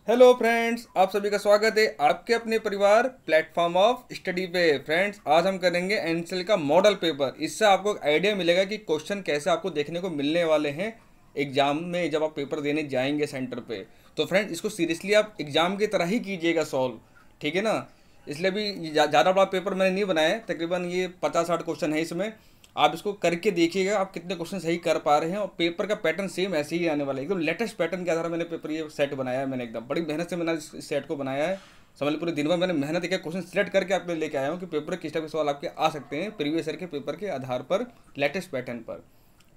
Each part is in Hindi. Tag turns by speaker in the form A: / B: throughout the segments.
A: हेलो फ्रेंड्स, आप सभी का स्वागत है आपके अपने परिवार प्लेटफॉर्म ऑफ स्टडी पे। फ्रेंड्स, आज हम करेंगे एनसीएल का मॉडल पेपर। इससे आपको एक आइडिया मिलेगा कि क्वेश्चन कैसे आपको देखने को मिलने वाले हैं एग्जाम में जब आप पेपर देने जाएंगे सेंटर पे। तो फ्रेंड्स, इसको सीरियसली आप एग्जाम की तरह ही कीजिएगा सॉल्व, ठीक है ना। इसलिए भी ज़्यादा बड़ा पेपर मैंने नहीं बनाया है, तकरीबन ये 50-60 क्वेश्चन है इसमें। आप इसको करके देखिएगा आप कितने क्वेश्चन सही कर पा रहे हैं, और पेपर का पैटर्न सेम ऐसे ही आने वाला है, एकदम लेटेस्ट पैटर्न के आधार मैंने पेपर ये सेट बनाया है। मैंने एकदम बड़ी मेहनत से मैंने इस सेट को बनाया है। समझ लो पूरे दिन भर मैंने मेहनत किया, क्वेश्चन सिलेक्ट करके आपके लेके आया हूँ कि पेपर किस टाइप के सवाल आपके आ सकते हैं प्रीवियस ईयर के पेपर के आधार पर, लेटेस्ट पैटर्न पर,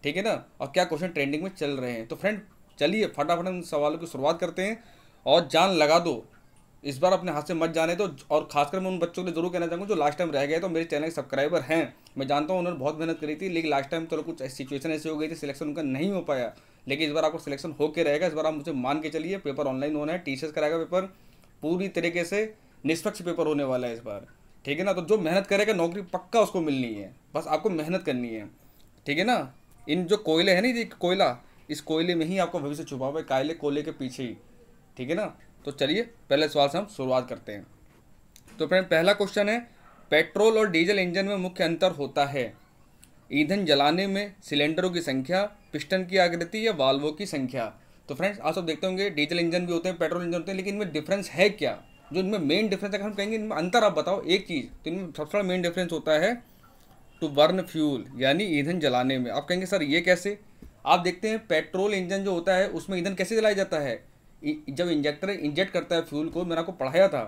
A: ठीक है ना। और क्या क्वेश्चन ट्रेंडिंग में चल रहे हैं। तो फ्रेंड चलिए फटाफट उन सवालों की शुरुआत करते हैं और जान लगा दो। इस बार अपने हाथ से मत जाने दो। और खासकर मैं उन बच्चों के लिए जरूर कहना चाहूँगा जो लास्ट टाइम रह गए। तो मेरे चैनल के सब्सक्राइबर हैं, मैं जानता हूँ उन्होंने बहुत मेहनत करी थी, लेकिन लास्ट टाइम चलो कुछ सिचुएशन ऐसी हो गई थी, सिलेक्शन उनका नहीं हो पाया। लेकिन इस बार आपको सिलेक्शन होके रहेगा। इस बार आप मुझे मान के चलिए, पेपर ऑनलाइन होना है, टीचर्स कराएगा पेपर, पूरी तरीके से निष्पक्ष पेपर होने वाला है इस बार, ठीक है ना। तो जो मेहनत करेगा नौकरी पक्का उसको मिलनी है, बस आपको मेहनत करनी है, ठीक है ना। इन जो कोयले हैं ना, ये कोयला, इस कोयले में ही आपका भविष्य छुपा हुआ है, कायले कोयले के पीछे ही, ठीक है ना। तो चलिए पहले सवाल से हम शुरुआत करते हैं। तो फ्रेंड पहला क्वेश्चन है, पेट्रोल और डीजल इंजन में मुख्य अंतर होता है। ईंधन जलाने में सिलेंडरों की संख्या, पिस्टन की आकृति या वाल्वों की संख्या। तो फ्रेंड्स आप सब देखते होंगे डिजिटल इंजन भी होते हैं, पेट्रोल इंजन होते हैं, लेकिन इनमें डिफरेंस है क्या। जो इनमें मेन डिफरेंस अगर हम कहेंगे इनमें अंतर आप बताओ एक चीज़, तो इनमें सबसे बड़ा मेन डिफरेंस होता है टू बर्न फ्यूल, यानी ईंधन जलाने में। आप कहेंगे सर ये कैसे। आप देखते हैं पेट्रोल इंजन जो होता है उसमें ईंधन कैसे जलाया जाता है। जब इंजेक्टर इंजेक्ट करता है फ्यूल को, मैंने आपको पढ़ाया था,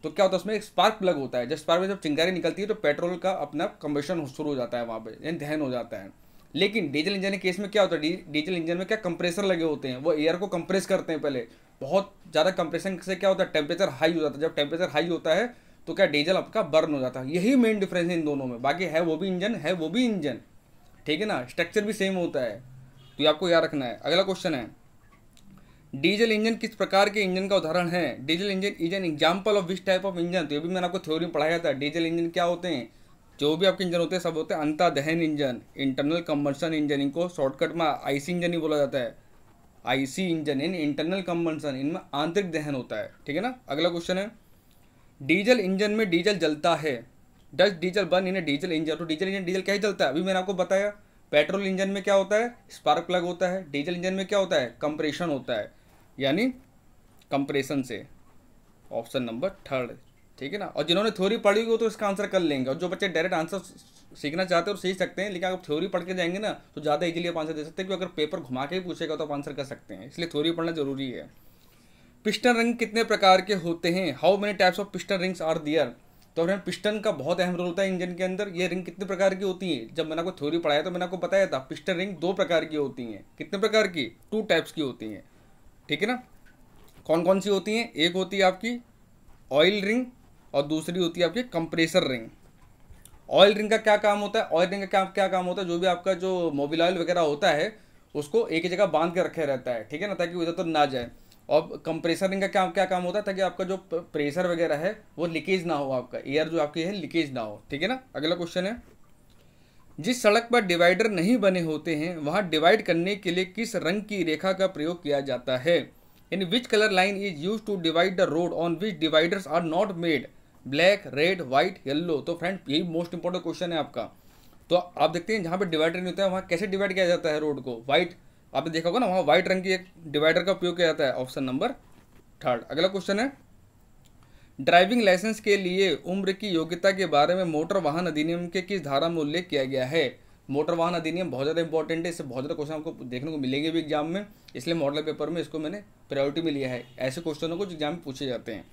A: तो क्या होता है उसमें एक स्पार्क प्लग होता है। जब स्पार्क में जब चिंगारी निकलती है तो पेट्रोल का अपना कंबशन शुरू हो जाता है वहाँ पे, यानी दहन हो जाता है। लेकिन डीजल इंजन के केस में क्या होता है, डीजल इंजन में क्या कंप्रेसर लगे होते हैं, वो एयर को कंप्रेस करते हैं पहले। बहुत ज़्यादा कंप्रेशन से क्या होता है, टेम्परेचर हाई हो जाता है। जब टेम्परेचर हाई होता है तो क्या डीजल आपका बर्न हो जाता है। यही मेन डिफरेंस है इन दोनों में। बाकी है वो भी इंजन, है वो भी इंजन, ठीक है ना। स्ट्रक्चर भी सेम होता है, तो ये आपको याद रखना है। अगला क्वेश्चन है, डीजल इंजन किस प्रकार के इंजन का उदाहरण है। Diesel engine is an example of which type of engine. तो ये भी मैंने आपको थ्योरी में पढ़ाया था। डीजल इंजन क्या होते हैं, जो भी आपके इंजन होते हैं सब होते हैं अंतः दहन इंजन, इंटरनल कंबशन इंजन। इनको शॉर्टकट में आईसी इंजन ही बोला जाता है। IC engine in internal combustion, इनमें आंतरिक दहन होता है, ठीक है ना। अगला क्वेश्चन है, डीजल इंजन में डीजल जलता है। Does diesel burn in A diesel engine. तो डीजल इंजन डीजल क्या ही जलता है, अभी मैंने आपको बताया। पेट्रोल इंजन में क्या होता है, स्पार्क प्लग होता है। डीजल इंजन में क्या होता है, कंप्रेशन होता है, यानी कंप्रेशन से। ऑप्शन नंबर थर्ड, ठीक है ना। और जिन्होंने थ्योरी पढ़ी हो तो इसका आंसर कर लेंगे, और जो बच्चे डायरेक्ट आंसर सीखना चाहते हैं और सीख सकते हैं, लेकिन अगर थ्योरी पढ़ के जाएंगे ना तो ज़्यादा इजीली आप आंसर दे सकते हैं, क्योंकि अगर पेपर घुमा के ही पूछेगा तो आप आंसर कर सकते हैं, इसलिए थ्योरी पढ़ना जरूरी है। पिस्टन रिंग कितने प्रकार के होते हैं। How many types of piston rings are there. तो फ्रेंड पिस्टन का बहुत अहम रोल होता है इंजन के अंदर। ये रिंग कितने प्रकार की होती हैं, जब मैंने आपको थ्योरी पढ़ाया तो मैंने आपको बताया था पिस्टन रिंग 2 प्रकार की होती हैं। कितने प्रकार की, 2 टाइप्स की होती हैं, ठीक है ना। कौन कौन सी होती हैं, एक होती है आपकी ऑयल रिंग और दूसरी होती है आपकी कंप्रेसर रिंग। ऑयल रिंग का क्या काम होता है, ऑयल रिंग का क्या क्या काम होता है, जो भी आपका जो मोबिल ऑयल वगैरह होता है उसको एक ही जगह बांध के रखे रहता है, ठीक है ना, ताकि वो इधर तो ना जाए। और कंप्रेसर रिंग का क्या क्या काम होता है, ताकि आपका जो प्रेशर वगैरह है वो लीकेज ना हो, आपका एयर जो आपकी है लीकेज ना हो, ठीक है ना। अगला क्वेश्चन है, जिस सड़क पर डिवाइडर नहीं बने होते हैं वहां डिवाइड करने के लिए किस रंग की रेखा का प्रयोग किया जाता है। In which colour line is use to divide the road on which dividers are not made, black, red, white, yellow. तो फ्रेंड यही मोस्ट इंपॉर्टेंट क्वेश्चन है आपका। तो आप देखते हैं जहाँ पे डिवाइडर नहीं होता है वहाँ कैसे डिवाइड किया जाता है रोड को, व्हाइट, आपने देखा होगा ना, वहाँ व्हाइट रंग की एक डिवाइडर का उपयोग किया जाता है। Option number third. अगला क्वेश्चन है, ड्राइविंग लाइसेंस के लिए उम्र की योग्यता के बारे में मोटर वाहन अधिनियम के किस धारा में उल्लेख किया गया है। मोटर वाहन अधिनियम बहुत ज़्यादा इंपॉर्टेंट है, इससे बहुत ज़्यादा क्वेश्चन आपको देखने को मिलेंगे भी एग्जाम में, इसलिए मॉडल पेपर में इसको मैंने प्रायोरिटी में लिया है। ऐसे क्वेश्चनों को एग्जाम में पूछे जाते हैं।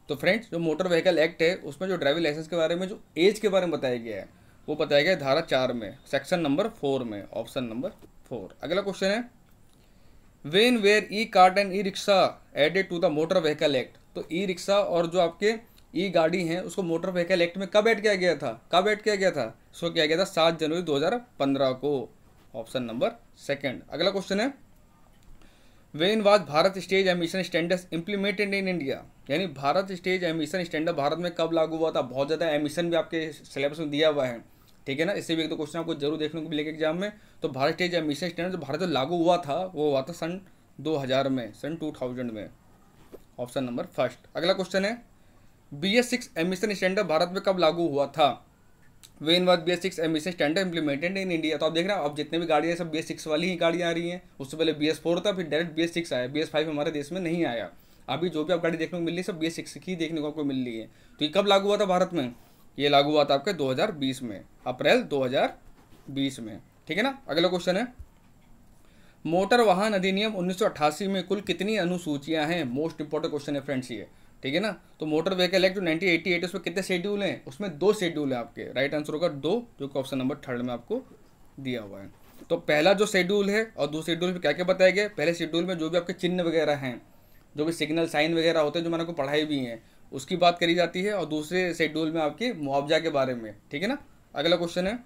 A: तो फ्रेंड्स जो मोटर व्हीकल एक्ट है उसमें जो ड्राइविंग लाइसेंस के बारे में जो एज के बारे में बताया गया है वो बताया गया है धारा 4 में, सेक्शन नंबर 4 में, ऑप्शन नंबर 4। अगला क्वेश्चन है, when were e cart and e rickshaw added to the motor vehicle act. तो ई रिक्शा और जो आपके ई गाड़ी हैं उसको मोटर व्हीकल एक्ट में कब ऐड किया गया था, कब ऐड किया गया था, इसको किया गया था 7 जनवरी 2015 को, ऑप्शन नंबर सेकंड। अगला क्वेश्चन है, when was Bharat stage emission standards implemented in India. यानी Bharat stage emission standard Bharat में कब लागू हुआ था। बहुत ज़्यादा एमिशन भी आपके सिलेबस में दिया हुआ है, ठीक है ना, इससे भी एक दो क्वेश्चन आपको जरूर देखने को मिलेगा एग्जाम में। तो भारत स्टेज एमिशन स्टैंडर्ड जो भारत में लागू हुआ था वो हुआ था सन 2000 में, सन 2000 में, ऑप्शन नंबर फर्स्ट। अगला क्वेश्चन है BS6 एमिशन स्टैंडर्ड भारत में कब लागू हुआ था? When was BS6 emission standard implemented in India? तो आप देख रहे हैं अब जितने भी गाड़ियाँ सब BS6 वाली ही गाड़ियाँ आ रही हैं। उससे पहले BS4 था, फिर डायरेक्ट BS6 आया, BS5 हमारे देश में नहीं आया। अभी जो भी आप गाड़ी देखने को मिल रही है सब BS6 की देखने को आपको मिल रही है। तो ये कब लागू हुआ था भारत में? ये लागू हुआ था आपके 2020 में, अप्रैल 2020 में, ठीक है ना। अगला क्वेश्चन है मोटर वाहन अधिनियम 1988 में कुल कितनी अनुसूचियां हैं? मोस्ट इंपॉर्टेंट क्वेश्चन है फ्रेंड्स ये, ठीक है ना। तो मोटर व्हीकल एक्ट जो 1988 उसमें कितने शेड्यूल हैं? उसमें 2 शेड्यूल है आपके। राइट आंसर होगा 2, जो कि ऑप्शन नंबर 3 में आपको दिया हुआ है। तो पहला जो शेड्यूल है और दूसरे शेड्यूल में क्या क्या बताया गया? पहले शेड्यूल में जो भी आपके चिन्ह वगैरह हैं, जो भी सिग्नल साइन वगैरह होते हैं, जो मैंने आपको पढ़ाई भी हैं, उसकी बात करी जाती है। और दूसरे शेड्यूल में आपके मुआवजा के बारे में, ठीक है ना। अगला क्वेश्चन है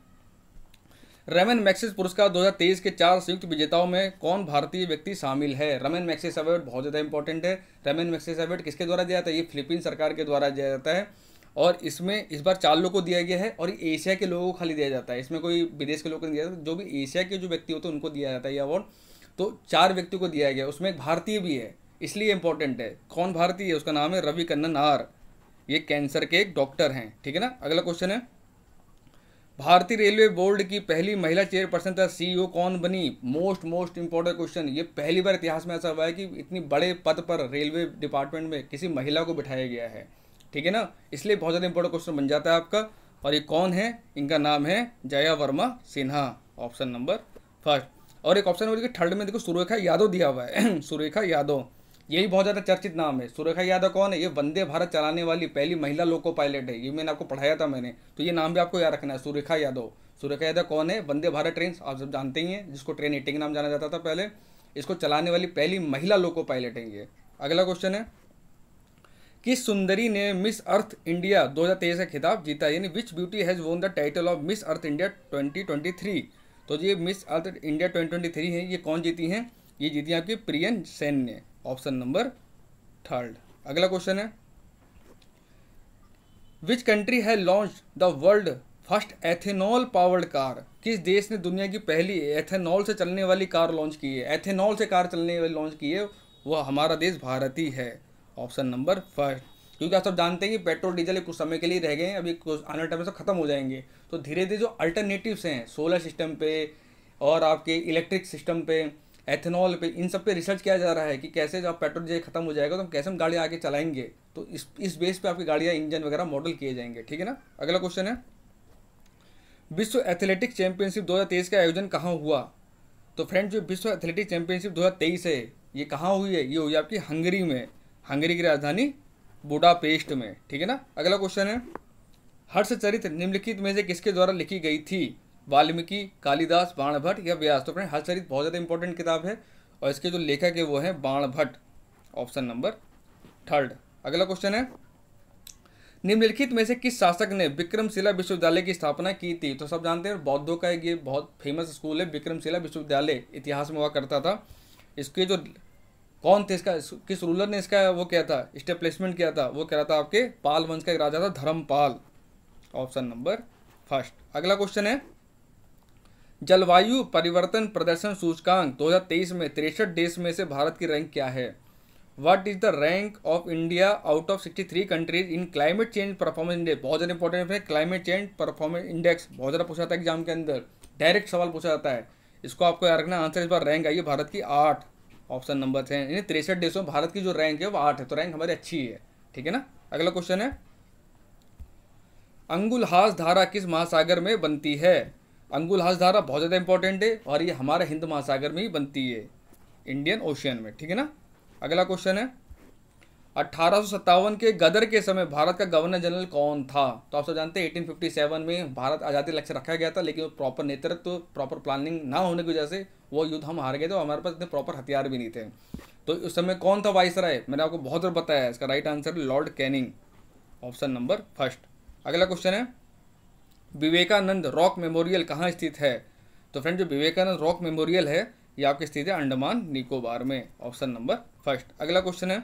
A: रमन मैग्सेसे पुरस्कार 2023 के 4 संयुक्त विजेताओं में कौन भारतीय व्यक्ति शामिल है? रमन मैग्सेसे अवार्ड बहुत ज़्यादा इंपॉर्टेंट है। रमन मैग्सेसे अवार्ड किसके द्वारा दिया जाता है? ये फिलीपीन सरकार के द्वारा दिया जाता है। और इसमें इस बार 4 लोगों को दिया गया है और ये एशिया के लोगों को खाली दिया जाता है। इसमें कोई विदेश के लोगों को नहीं दिया जाता, जो भी एशिया के जो व्यक्ति होते हैं उनको दिया जाता है ये अवार्ड। तो 4 व्यक्तियों को दिया गया, उसमें एक भारतीय भी है, इसलिए इंपॉर्टेंट है। कौन भारतीय है? उसका नाम है रवि कन्नन आर। ये कैंसर के एक डॉक्टर हैं, ठीक है ना। अगला क्वेश्चन है भारतीय रेलवे बोर्ड की पहली महिला चेयरपर्सन तथा CEO कौन बनी? Most important question. ये पहली बार इतिहास में ऐसा हुआ है कि इतनी बड़े पद पर रेलवे डिपार्टमेंट में किसी महिला को बिठाया गया है, ठीक है ना। इसलिए बहुत ज़्यादा इंपॉर्टेंट क्वेश्चन बन जाता है आपका। और ये कौन है? इनका नाम है Jaya Verma Sinha, option number first. और एक ऑप्शन नंबर 3 में देखो सुरेखा यादव दिया हुआ है सुरेखा यादव, यही बहुत ज़्यादा चर्चित नाम है। सुरेखा यादव कौन है? ये वंदे भारत चलाने वाली पहली महिला लोको पायलट है। ये मैंने आपको पढ़ाया था मैंने, तो ये नाम भी आपको याद रखना है, सुरेखा यादव। सुरेखा यादव कौन है? वंदे भारत ट्रेन आप सब जानते ही हैं, जिसको ट्रेन 8 के नाम जाना जाता था पहले। इसको चलाने वाली पहली महिला लोको पायलट है ये। अगला क्वेश्चन है किस सुंदरी ने मिस अर्थ इंडिया 2023 का खिताब जीता? यानी which beauty has won the title of Miss Earth India 2023? तो ये मिस अर्थ इंडिया 2023 है, ये कौन जीती हैं? ये जीती आपकी प्रियन सेन ने, ऑप्शन नंबर 3। अगला क्वेश्चन है विच कंट्री है launch the world first ethanol powered car? किस देश ने दुनिया की पहली एथेनॉल से चलने वाली कार लॉन्च की है? एथेनॉल से कार चलने वाली लॉन्च की है, वह हमारा देश भारत ही है, ऑप्शन नंबर 1। क्योंकि आप सब जानते हैं कि पेट्रोल डीजल कुछ समय के लिए रह गए हैं, अभी आने टाइम में सब खत्म हो जाएंगे। तो धीरे धीरे जो अल्टरनेटिव्स हैं सोलर सिस्टम पे और आपके इलेक्ट्रिक सिस्टम पे, एथेनॉल पे, इन सब पे रिसर्च किया जा रहा है कि कैसे जब पेट्रोल डीजल खत्म हो जाएगा तो हम कैसे हम गाड़ियाँ आगे चलाएंगे। तो इस बेस पे आपकी गाड़ियाँ इंजन वगैरह मॉडल किए जाएंगे, ठीक है ना। अगला क्वेश्चन है विश्व एथलेटिक्स चैंपियनशिप 2023 का आयोजन कहाँ हुआ? तो फ्रेंड जो विश्व एथलेटिक्स चैंपियनशिप 2023 है ये कहाँ हुई है? ये हुई आपकी हंगरी में, हंगरी की राजधानी बुडापेस्ट में, ठीक है ना। अगला क्वेश्चन है हर्षचरित निम्नलिखित में से किसके द्वारा लिखी गई थी? वाल्मीकि, कालिदास, बाणभट्ट या व्यास? तो फ्रेंड हर्षचरित बहुत ज़्यादा इंपॉर्टेंट किताब है और इसके जो लेखक है वो है बाणभट्ट, ऑप्शन नंबर 3। अगला क्वेश्चन है निम्नलिखित में से किस शासक ने विक्रमशिला विश्वविद्यालय की स्थापना की थी? तो सब जानते हैं बौद्धों का ये बहुत फेमस स्कूल है विक्रमशिला विश्वविद्यालय, इतिहास में हुआ करता था। इसके जो कौन थे, इसका किस रूलर ने इसका वो किया था, स्टेब्लिशमेंट किया था? वो कह रहा था आपके पाल वंश का एक राजा था धर्मपाल, ऑप्शन नंबर 1। अगला क्वेश्चन है जलवायु परिवर्तन प्रदर्शन सूचकांक 2023 में 63 देश में से भारत की रैंक क्या है? What is the rank of India out of 63 countries in climate change performance index? बहुत ज़्यादा इंपॉर्टेंट है क्लाइमेट चेंज परफॉर्मेंस इंडेक्स, बहुत ज़्यादा पूछा जाता है एग्जाम के अंदर, डायरेक्ट सवाल पूछा जाता है। इसको आपको याद रखना, आंसर इस बार रैंक आई है भारत की 8, ऑप्शन नंबर 10। यानी 63 देशों में भारत की जो रैंक है वो 8 है, तो रैंक हमारी अच्छी है, ठीक है ना। अगला क्वेश्चन है अंगुलहास धारा किस महासागर में बनती है? अंगुलहास धारा बहुत ज़्यादा इंपॉर्टेंट है और ये हमारे हिंद महासागर में ही बनती है, इंडियन ओशियन में, ठीक है ना। अगला क्वेश्चन है 1857 के गदर के समय भारत का गवर्नर जनरल कौन था? तो आप सब जानते हैं 1857 में भारत आज़ादी लक्ष्य रखा गया था, लेकिन प्रॉपर नेतृत्व प्रॉपर प्लानिंग ना होने की वजह से वो युद्ध हम हार गए थे और हमारे पास इतने प्रॉपर हथियार भी नहीं थे। तो उस समय कौन था वाइसराय? मैंने आपको बहुत बार बताया, इसका right answer Lord Canning, option number 1। अगला क्वेश्चन है विवेकानंद रॉक मेमोरियल कहाँ स्थित है? तो फ्रेंड जो विवेकानंद रॉक मेमोरियल है ये आपकी स्थित है अंडमान निकोबार में, ऑप्शन नंबर 1। अगला क्वेश्चन है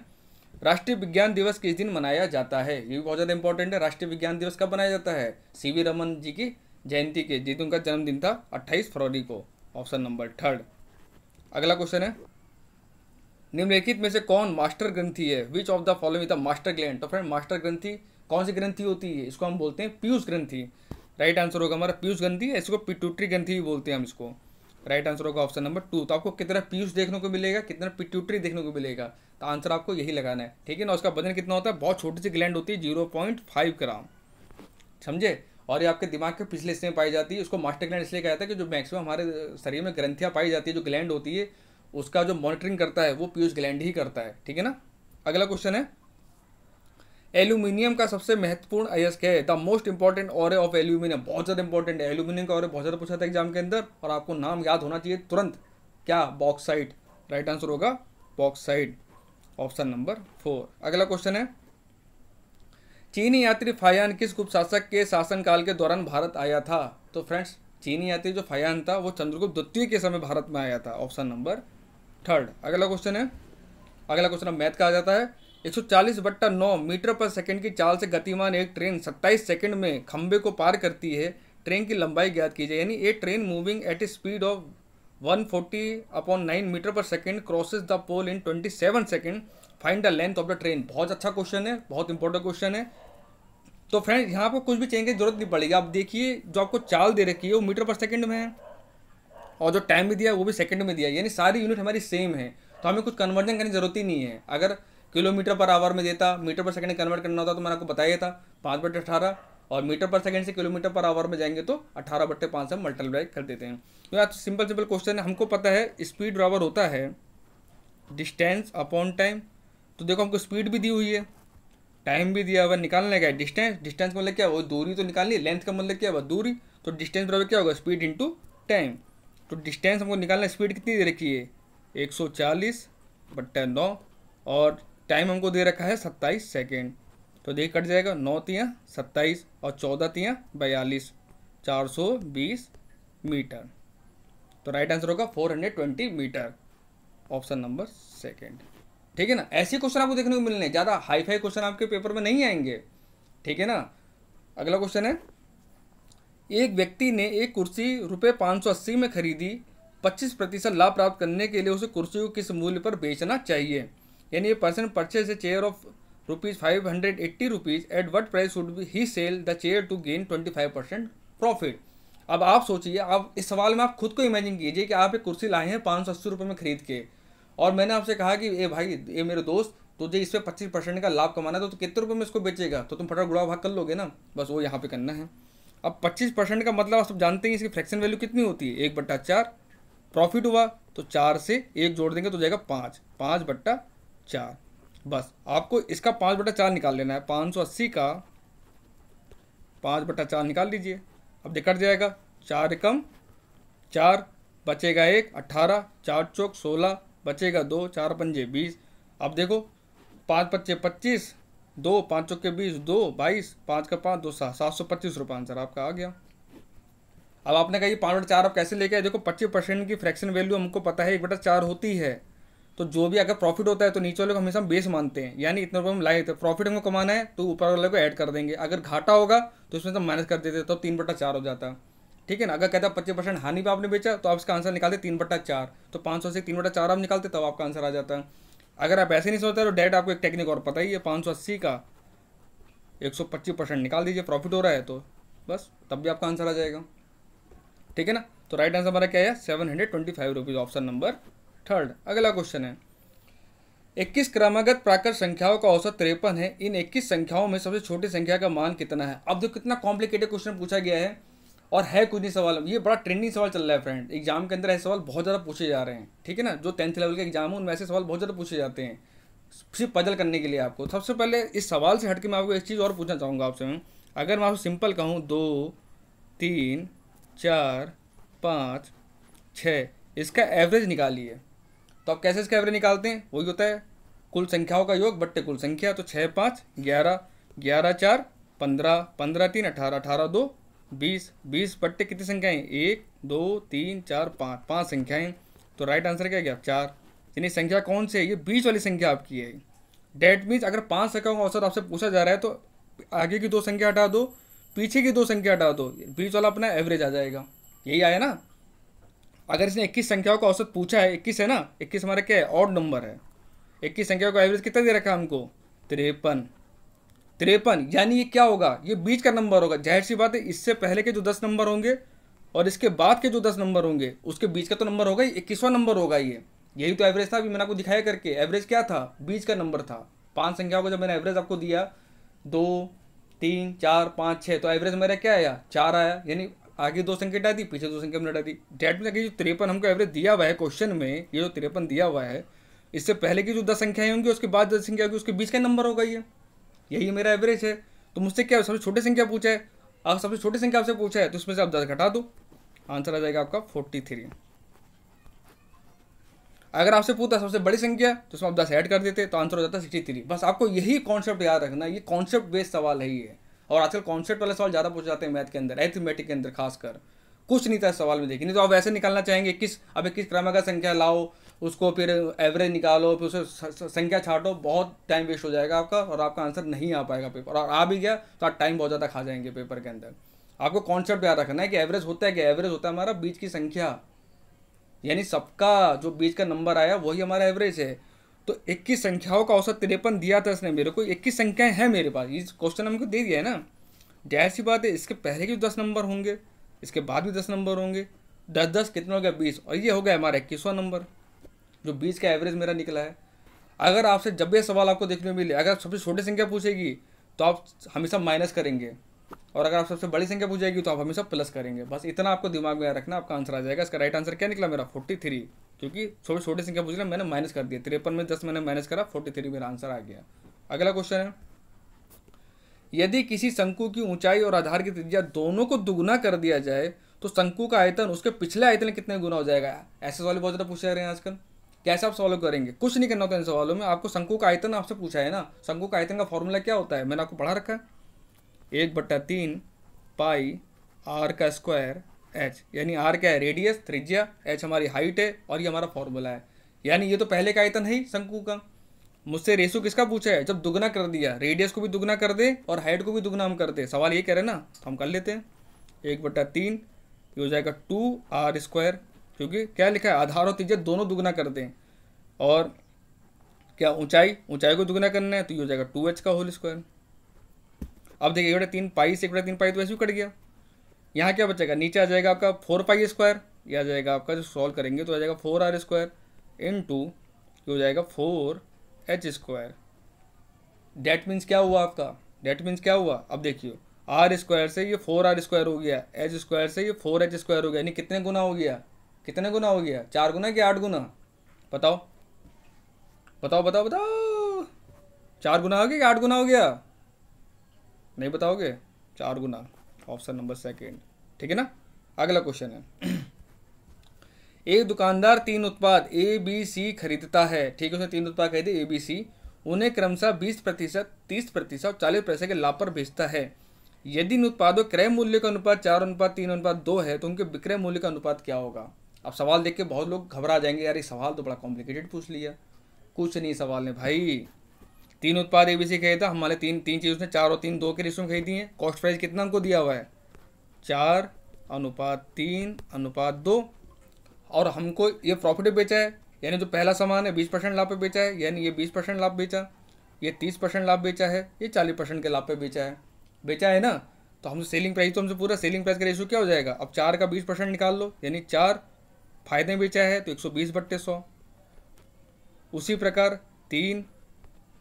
A: राष्ट्रीय विज्ञान दिवस किस दिन मनाया जाता है? ये भी बहुत ज़्यादा इंपॉर्टेंट है। राष्ट्रीय विज्ञान दिवस कब मनाया जाता है? CV रमन जी की जयंती के, जिस दिन उनका जन्मदिन था 28 फरवरी को, ऑप्शन नंबर 3। अगला क्वेश्चन है निम्नलिखित में से कौन मास्टर ग्रंथि है? Which of the following is the master gland? तो फ्रेंड मास्टर ग्रंथि कौन सी ग्रंथि होती है? इसको हम बोलते हैं पीयूष ग्रंथि। राइट आंसर होगा हमारा पीयूष ग्रंथि, इसको पिट्यूटरी ग्रंथि भी बोलते हैं हम इसको। राइट आंसर होगा ऑप्शन नंबर 2। तो आपको कितना पीयूष देखने को मिलेगा, कितना पिट्यूटरी देखने को मिलेगा, तो आंसर आपको यही लगाना है। ठीक है ना। उसका वजन कितना होता है? बहुत छोटी सी ग्लैंड होती है, 0.5 ग्राम, समझे। और ये आपके दिमाग के पिछले हिस्से में पाई जाती है। उसको मास्टर ग्लैंड इसलिए कहा जाता है कि जो मैक्सिमम हमारे शरीर में ग्रंथियाँ पाई जाती है, जो ग्लैंड होती है, उसका जो मॉनिटरिंग करता है वो पीयूष ग्लैंड ही करता है। ठीक है ना। अगला क्वेश्चन है, एल्यूमिनियम का सबसे महत्वपूर्ण अयस्क है? The most important ore of aluminium, बहुत ज़्यादा इंपॉर्टेंट है। एल्यूमिनियम का ऑरे बहुत ज़्यादा पूछा था एग्जाम के अंदर, और आपको नाम याद होना चाहिए तुरंत। क्या? बॉक्साइट। राइट आंसर होगा बॉक्साइट, ऑप्शन नंबर 4। अगला क्वेश्चन है, चीनी यात्री फायान किस गुप्त शासक के शासनकाल के दौरान भारत आया था? तो फ्रेंड्स चीनी यात्री जो फायान था वो चंद्रगुप्त द्वितीय के समय भारत में आया था, ऑप्शन नंबर 3। अगला क्वेश्चन है, अगला क्वेश्चन मैथ का आ जाता है, 140/9 मीटर पर सेकंड की चाल से गतिमान एक ट्रेन 27 सेकंड में खंबे को पार करती है। ट्रेन की लंबाई ज्ञात कीजिए। यानी a train moving at a speed of 140/9 metre per second crosses the pole in 27 second, find the length of the train. बहुत अच्छा क्वेश्चन है, बहुत इंपॉर्टेंट क्वेश्चन है। तो फ्रेंड यहाँ पर कुछ भी चेंज की जरूरत नहीं पड़ेगी। आप देखिए जो आपको चाल दे रखी है वो मीटर पर सेकंड में है, और जो टाइम भी दिया है वो भी सेकंड में दिया है, यानी सारी यूनिट हमारी सेम है। तो हमें कुछ कन्वर्जन करने की जरूरत ही नहीं है। अगर किलोमीटर पर आवर में देता, मीटर पर सेकंड कन्वर्ट करना होता तो मैंने आपको बताया था 5/18, और मीटर पर सेकंड से किलोमीटर पर आवर में जाएंगे तो 18/5 से मल्टीप्लाई कर देते हैं। तो यार सिंपल क्वेश्चन है। हमको पता है स्पीड बराबर होता है डिस्टेंस अपॉन टाइम। तो देखो हमको स्पीड भी दी हुई है, टाइम भी दिया हुआ, निकालने का है डिस्टेंस। डिस्टेंस का मतलब क्या? वो दूरी तो निकालनी है। लेंथ का मतलब क्या हुआ? दूरी। तो डिस्टेंस बराबर क्या होगा? Speed into time. तो डिस्टेंस हमको निकालना है, स्पीड कितनी दे रखी है? 140/9, और टाइम हमको दे रखा है 27 सेकेंड। तो देख कट जाएगा, 9 तियाँ 27 और 14 तियाँ 42, 420 मीटर। तो राइट आंसर होगा 420 मीटर, ऑप्शन नंबर 2। ठीक है ना। ऐसे क्वेश्चन आपको देखने को मिलने, ज़्यादा हाई फाई क्वेश्चन आपके पेपर में नहीं आएंगे। ठीक है ना। अगला क्वेश्चन है, एक व्यक्ति ने एक कुर्सी ₹580 में खरीदी, 25% लाभ प्राप्त करने के लिए उसे कुर्सी को किस मूल्य पर बेचना चाहिए? यानी ये person purchase a chair of ₹580 at what price would be he sell the chair to gain 25% profit. अब आप सोचिए, आप इस सवाल में आप खुद को इमेजिन कीजिए कि आप एक कुर्सी लाए हैं 580 रुपये में खरीद के, और मैंने आपसे कहा कि ए भाई, ये मेरे दोस्त, तुझे इस पर 25% का लाभ कमाना है, तो कितने रुपये में इसको बेचेगा? तो तुम फटाफट गुणा भाग कर लोगे ना, बस वो यहाँ पे करना है। अब 25% का मतलब आप सब जानते हैं इसकी फ्रैक्शन वैल्यू कितनी होती है? 1/4। प्रॉफिट हुआ तो 4 से 1 जोड़ देंगे तो जाएगा 5, 5/4। बस आपको इसका 5/4 निकाल लेना है। 580 का 5/4 निकाल लीजिए। अब कट जाएगा, 4 एकम 4, बचेगा 1, 18, 4 चौक 16, बचेगा 2, 4 पंजे 20। अब देखो 5 पच्चे 25, 2 5 चौके 20, 2 22, 5 का 5, 2 7, 725 रुपये आंसर आपका आ गया। अब आपने कहा ये 5/4 आप कैसे लेके आए? देखो 25% की फ्रैक्शन वैल्यू हमको पता है 1/4 होती है। तो जो भी अगर प्रॉफिट होता है तो नीचे वाले को हमेशा बेस मानते हैं, यानी इतने रुपये हम लाए थे, प्रॉफिट हमको कमाना है तो ऊपर वाले को ऐड कर देंगे। अगर घाटा होगा तो इसमें तो माइनस कर देते, तो 3/4 हो जाता। ठीक है ना। अगर कहता 25% हानि पे आपने बेचा तो आप इसका आंसर निकालते 3/4। तो 500 से 3/4 आप निकालते तब आपका आंसर आ जाता। अगर आप ऐसे नहीं सोचते तो डायरेक्ट आपको एक टेक्निक और पता ही है, 580 का 125% निकाल दीजिए, प्रॉफिट हो रहा है तो बस, तब भी आपका आंसर आ जाएगा। ठीक है ना। तो राइट आंसर हमारा क्या है? 725 रुपीज़, ऑप्शन नंबर 3। अगला क्वेश्चन है, 21 क्रमागत प्राकृत संख्याओं का औसत 53 है। इन 21 संख्याओं में सबसे छोटी संख्या का मान कितना है? अब देखो कितना कॉम्प्लिकेटेड क्वेश्चन पूछा गया है, और है कुछ नहीं सवाल। ये बड़ा ट्रेंडिंग सवाल चल रहा है फ्रेंड, एग्जाम के अंदर ऐसे सवाल बहुत ज़्यादा पूछे जा रहे हैं। ठीक है ना। जो 10th लेवल के एग्जाम है उनमें ऐसे सवाल बहुत ज़्यादा पूछे जाते हैं, सिर्फ पजल करने के लिए आपको। सबसे पहले इस सवाल से हटके मैं आपको एक चीज़ और पूछना चाहूँगा आपसे। अगर मैं आपको सिंपल कहूँ 2 3 4 5 6, इसका एवरेज निकालिए, तो आप कैसे इसका एवरेज निकालते हैं? वही होता है कुल संख्याओं का योग बट्टे कुल संख्या। तो 6 5 11, 11 4 15, 15 3 18, 18 2 20, 20 बट्टे कितनी संख्याएं? 1 2 3 4 5, 5 संख्याएं। तो राइट आंसर क्या गया? 4। यानी संख्या कौन सी है? ये बीच वाली संख्या आपकी है। डेट मीन्स अगर 5 संख्याओं का औसत आपसे पूछा जा रहा है तो आगे की 2 संख्या हटा दो, पीछे की 2 संख्या हटा दो, बीच वाला अपना एवरेज आ जाएगा। यही आया ना। अगर इसने 21 संख्याओं का औसत पूछा है, 21 है ना, 21 हमारा क्या है? ऑड नंबर है। 21 संख्या को एवरेज कितना दे रखा है हमको? 53। 53 यानी ये क्या होगा? ये बीच का नंबर होगा। जाहिर सी बात है, इससे पहले के जो 10 नंबर होंगे और इसके बाद के जो 10 नंबर होंगे उसके बीच का तो नंबर होगा ही, 21वां नंबर होगा ये। यही तो एवरेज था। अभी मैंने आपको दिखाया करके, एवरेज क्या था? बीच का नंबर था। 5 संख्याओं को जब मैंने एवरेज आपको दिया, 2 3 4 5 6, तो एवरेज मेरा क्या आया? 4 आया। यानी आगे 2 संख्या हटा दी, पीछे 2 संख्या हमने हटा दी। डेट में जो 53 हमको एवरेज दिया हुआ है क्वेश्चन में, ये जो 53 दिया हुआ है, इससे पहले की जो 10 संख्याएं होंगी उसके बाद 10 संख्या होगी, उसके बीच का नंबर होगा ये। यही मेरा एवरेज है। तो मुझसे क्या सबसे छोटी संख्या पूछा है, अगर सबसे छोटी संख्या आपसे पूछा है तो उसमें से आप 10 घटा दो, आंसर आ जाएगा आपका 43। अगर आपसे पूछता सबसे बड़ी संख्या तो उसमें आप 10 ऐड कर देते तो आंसर हो जाता 63। बस आपको यही कॉन्सेप्ट याद रखना, ये कॉन्सेप्ट बेस्ड सवाल है ये। और आजकल कॉन्सेप्ट वाले सवाल ज़्यादा पूछे जाते हैं मैथ के अंदर, अरिथमेटिक के अंदर खासकर। कुछ नहीं था इस सवाल में, देखिए। नहीं तो आप वैसे निकालना चाहेंगे 21, अब 21 क्रमागत संख्या लाओ, उसको फिर एवरेज निकालो, फिर उसे संख्या छाटो, बहुत टाइम वेस्ट हो जाएगा आपका और आपका आंसर नहीं आ पाएगा पेपर। और आ भी गया तो आप टाइम बहुत ज़्यादा खा जाएंगे पेपर के अंदर। आपको कॉन्सेप्ट याद रखना है कि एवरेज होता है क्या? एवरेज होता है हमारा बीच की संख्या, यानी सबका जो बीच का नंबर आया वही हमारा एवरेज है। तो 21 संख्याओं का औसत 53 दिया था इसने मेरे को, 21 संख्याएं हैं मेरे पास, ये क्वेश्चन हमको दे दिया है ना। जाहिर सी बात है, इसके पहले के 10 नंबर होंगे, इसके बाद भी 10 नंबर होंगे, 10 10 कितना हो गया? 20, और ये हो गया हमारा 21वां नंबर, जो बीच का एवरेज मेरा निकला है। अगर आपसे जब भी सवाल आपको देखने को मिले, अगर सबसे छोटी संख्या पूछेगी तो आप हमेशा माइनस करेंगे, और अगर आप सबसे बड़ी संख्या पूछेगी तो आप हमेशा प्लस करेंगे। बस इतना आपको दिमाग में रखना, आपका आंसर आ जाएगा। इसका राइट आंसर क्या निकला मेरा? 43, क्योंकि छोटी छोटी संख्या पूछ रहा मैंने माइनस कर दिया। 53 में 10 मैंने माइनस करा, 43 मेरा आंसर आ गया। अगला क्वेश्चन है, यदि किसी शंकु की ऊंचाई और आधार की त्रिज्या दोनों को दुगुना कर दिया जाए तो शंकु का आयतन उसके पिछले आयतन कितने गुना हो जाएगा? ऐसे सवाल बहुत ज़्यादा पूछे जा रहे हैं आजकल। कैसे आप सॉल्व करेंगे? कुछ नहीं करना होता इन सवालों में, आपको शंकु का आयतन आपसे पूछा है ना। शंकु का आयतन का फॉर्मूला क्या होता है? मैंने आपको पढ़ा रखा है, 1/3 पाई आर का स्क्वायर एच। यानी आर क्या है? रेडियस, त्रिज्या, एच हमारी हाइट है, और ये हमारा फॉर्मूला है। यानी ये तो पहले का आयतन है ही शंकु का। मुझसे रेशो किसका पूछा है? जब दुगना कर दिया, रेडियस को भी दुगना कर दे और हाइट को भी दुगना हम कर दे, सवाल ये कह रहे हैं ना, तो हम कर लेते हैं। 1/3 ये हो जाएगा 2r², क्योंकि क्या लिखा है? आधार और त्रिज्या दोनों दुगना कर दें, और क्या ऊंचाई को दुगना करना है, तो ये हो जाएगा 2h का होल स्क्वायर। अब देखिए 1/3 पाई से 1/3 पाई तो वैसे भी कट गया। यहाँ क्या बचेगा? नीचे आ जाएगा आपका 4π², ये आ जाएगा आपका, जो सॉल्व करेंगे तो आ जाएगा 4r² इंटू ये हो जाएगा 4h²। डेट मीन्स क्या हुआ आपका? डेट मीन्स क्या हुआ? अब देखिए, r² से ये 4r² हो गया, h² से ये 4h² हो गया, यानी कितने गुना हो गया? कितने गुना हो गया? 4 गुना कि 8 गुना? बताओ बताओ बताओ बताओ। 4 गुना हो गया कि 8 गुना हो गया? नहीं बताओगे? 4 गुना, ऑप्शन नंबर सेकेंड, ठीक है ना। अगला क्वेश्चन है, एक दुकानदार 3 उत्पाद ए बी सी खरीदता है, ठीक है। उसने 3 उत्पाद खरीदे ए बी सी, उन्हें क्रमशः 20%, 30% और 40% के लाभ पर बेचता है। यदि इन उत्पादों क्रय मूल्य का अनुपात 4:3:2 है तो उनके विक्रय मूल्य का अनुपात क्या होगा? अब सवाल देख के बहुत लोग घबरा जाएंगे, यार ये सवाल तो बड़ा कॉम्प्लिकेटेड पूछ लिया। कुछ नहीं सवाल ने भाई, 3 उत्पाद एबीसी खरीदा, हमारे तीन चीज़ उसने 4 और 3 2 के रेशियो में खरीदी है। कॉस्ट प्राइस कितना हमको दिया हुआ है? 4:3:2, और हमको ये प्रॉफिट पे बेचा है, यानी जो पहला सामान है 20% लाभ पे बेचा है, यानी ये 20% लाभ बेचा, ये 30% लाभ बेचा है, ये 40% के लाभ पे बेचा है ना। तो हम सेलिंग प्राइस, तो हमसे पूरा सेलिंग प्राइस का रेशियो क्या हो जाएगा? अब 4 का 20% निकाल लो, यानी 4 फायदे में बेचा है तो 120/100। उसी प्रकार 3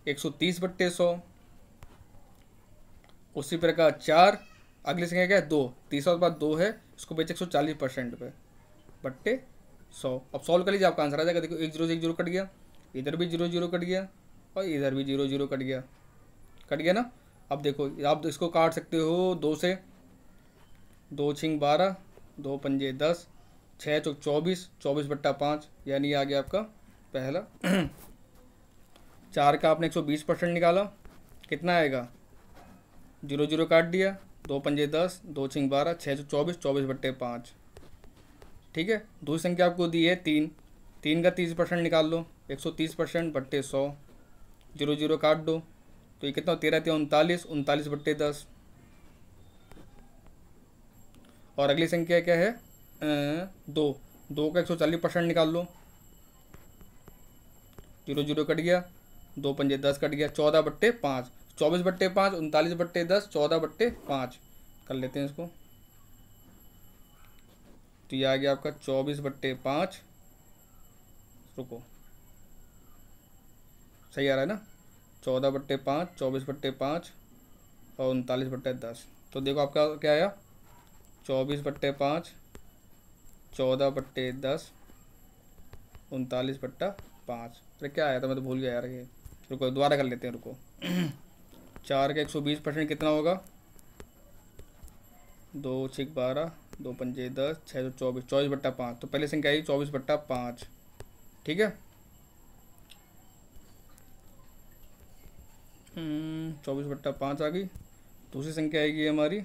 A: 130/100। उसी प्रकार 4, अगली संख्या क्या है? 2, तीसरा उत्पाद 2 है, इसको बेचे 140% पे बट्टे 100। अब सॉल्व कर लीजिए, आपका आंसर आ जाएगा। देखो 1 0 से 1 0 कट गया, इधर भी 0 0 कट गया, और इधर भी 0 0 कट गया ना। अब देखो आप इसको काट सकते हो 2 से, 2 6 12, 2 पंजे 10, 6 चौक 24, 24/5, यानी आ गया आपका पहला। 4 का आपने 120% निकाला, कितना आएगा? 0 0 काट दिया, 2 पंजे 10, 2 6 12, 6 चौक 24, 24/5, ठीक है। दूसरी संख्या आपको दी है 3 का 30% निकाल लो, 130% बट्टे 100, 0 0 काट दो, तो ये कितना? 13 39, 39/10। और अगली संख्या क्या है? 2 का 140% निकाल लो, जीरो जीरो कट गया, 2 पंजे 10 कट गया, 14/5, 24/5, 39/10, 14/5 कर लेते हैं इसको। तो ये आ गया आपका 24/5, रुको सही आ रहा है ना, 14/5, 24/5 और 39/10। तो देखो आपका क्या आया, 24/5, 14/10, 39/5। अरे क्या आया था, मैं तो भूल गया यार ये। रुको दोबारा कर लेते हैं, रुको 4 का 120% कितना होगा, 2 6 12, 2 पंजे 10, 6 24, 24/5। तो पहले संख्या आई 24/5, ठीक है। 24/5 आ गई। दूसरी संख्या आएगी हमारी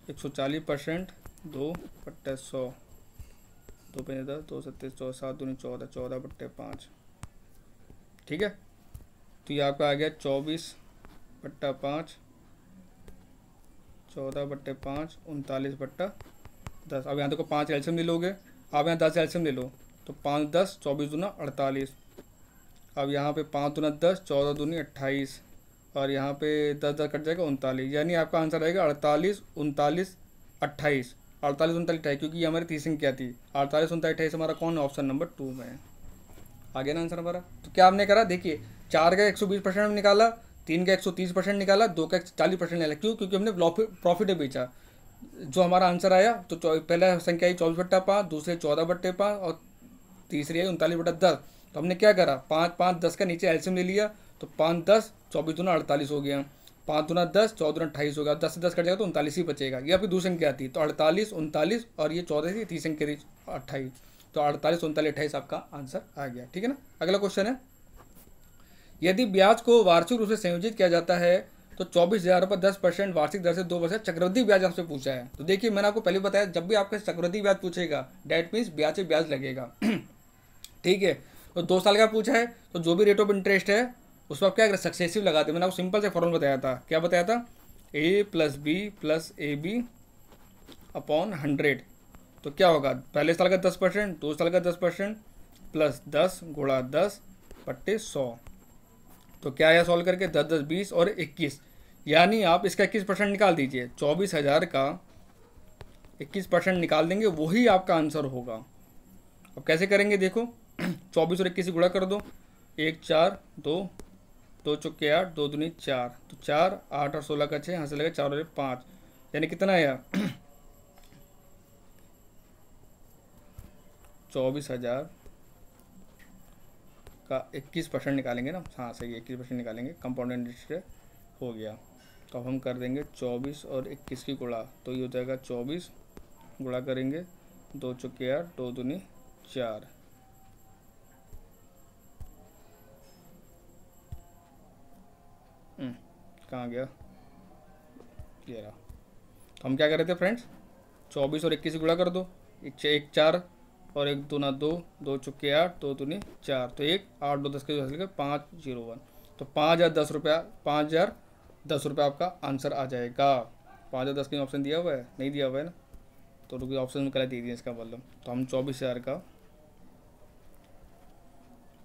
A: 140%, 2/100, 2 पंजे 10, 2 सत्ते 14, 7 दूनी 14, 14/5, ठीक है। तो ये आपका आ गया 24/5, 14/5, 39/10। अब यहाँ देखो 5 एल्शियम ले लोगे, आप यहाँ 10 एल्शियम ले लो, तो 5 10, 24 दूना 48। अब यहाँ पे 5 दूना 10, 14 दूनी 28, और यहाँ पे 10 10 कट जाएगा 39, यानी आपका आंसर आएगा 48 39 28, 48 39 28, क्योंकि ये हमारी तीसरी संख्या थी। 48 39 28 हमारा कौन है, ऑप्शन नंबर 2 में है। आ गया ना आंसर हमारा। तो क्या हमने करा, देखिए 4 का 120% निकाला, 3 का 130% निकाला, 2 का 40% निकाला। क्यों, क्योंकि हमने प्रॉफिट बेचा। जो हमारा आंसर आया, तो पहला संख्या आई 24/5, दूसरे 14/5 और तीसरी आई 39/10। तो हमने क्या करा, 5 5 10 का नीचे एल्शियम ले लिया, तो 5 10, 24 दूना 48 हो गया, 5 दूना 10, 14 दूना 28 हो गया, 10 से 10 कट जाएगा तो 39 ही बचेगा। ये आपकी दूसरी संख्या थी, तो 48 39 और ये 14 थी, तीसरी संख्या थी 28, तो 48 39 28 आपका आंसर आ गया, ठीक है ना। अगला क्वेश्चन है, यदि ब्याज को वार्षिक रूप से संयोजित किया जाता है तो 24,000 पर 10% वार्षिक दर से 2% चक्रवृद्धि ब्याज आपसे पूछा है। तो देखिए मैंने आपको पहले बताया, जब भी आपका चक्रवृद्धि ब्याज पूछेगा डेट मीन्स ब्याज से ब्याज लगेगा ठीक है। तो 2 साल का पूछा है, तो जो भी रेट ऑफ इंटरेस्ट है उस पर आप क्या करें, सक्सेसिव लगाते हैं। मैंने आपको सिंपल से फॉर्मूला बताया था, क्या बताया था, A + B + AB अपॉन 100। तो क्या होगा, पहले साल का 10%, 2 साल का 10% प्लस 10 गुणा 10/100। तो क्या आया सॉल्व करके, 10 10 20 और 21, यानी आप इसका 21% निकाल दीजिए। 24,000 का 21% निकाल देंगे, वही आपका आंसर होगा। अब कैसे करेंगे देखो 24 और 21 से गुणा कर दो, 1 4 2, 2 चौके 8, 2 दूनी 4, तो 4 8 और 16 का 6, यहाँ से लगा 4 और 5, यानी कितना आया 24,000 का 21% निकालेंगे ना, हाँ सही 21% निकालेंगे, कंपाउंड इंटरेस्ट हो गया। तो अब हम कर देंगे 24 और 21 की गुणा, तो ये हो जाएगा 24 गुणा करेंगे 2 चौके 8, 2 दूनी 4, कहाँ गया, ये रहा। तो हम क्या कर रहे थे फ्रेंड्स, 24 और 21 गुणा कर दो, 1 4 और 1 दूना 2, 2 चौके 8, 2 दूनी 4, तो 1 8 2 10 के हासिल 501। तो 5,010 रुपया, 5,010 रुपया आपका आंसर आ जाएगा। 5,010 का ऑप्शन दिया हुआ है, नहीं दिया हुआ है ना, तो रुकिए ऑप्शन में गलत दे दिए इसका मतलब। तो हम 24,000 का